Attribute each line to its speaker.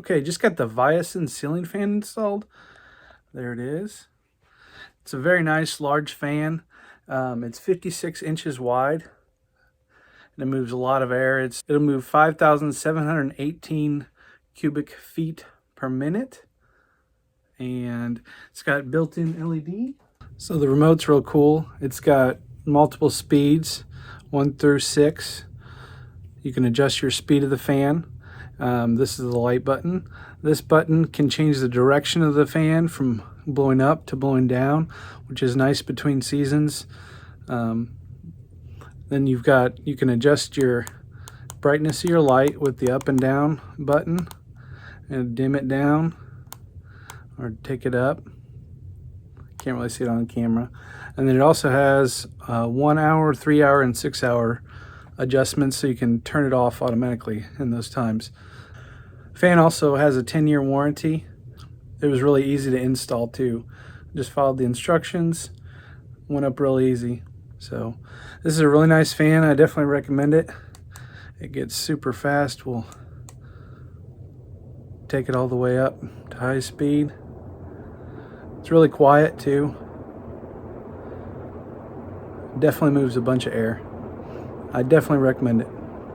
Speaker 1: Okay, just got the Viossn ceiling fan installed. There it is. It's a very nice large fan. It's 56 inches wide and it moves a lot of air. It'll move 5,718 cubic feet per minute, and it's got built-in LED. So the remote's real cool. It's got multiple speeds, 1 through 6. You can adjust your speed of the fan. This is the light button. This button can change the direction of the fan from blowing up to blowing down, which is nice between seasons. Then you can adjust your brightness of your light with the up and down button and dim it down or take it up. Can't really see it on camera. And then it also has 1 hour, 3 hour, and 6 hour adjustments, so you can turn it off automatically in those times. Fan also has a 10-year warranty. It was really easy to install too. Just followed the instructions, went up real easy. So this is a really nice fan. I definitely recommend it. It gets super fast. We'll take it all the way up to high speed. It's really quiet too. Definitely moves a bunch of air. I definitely recommend it.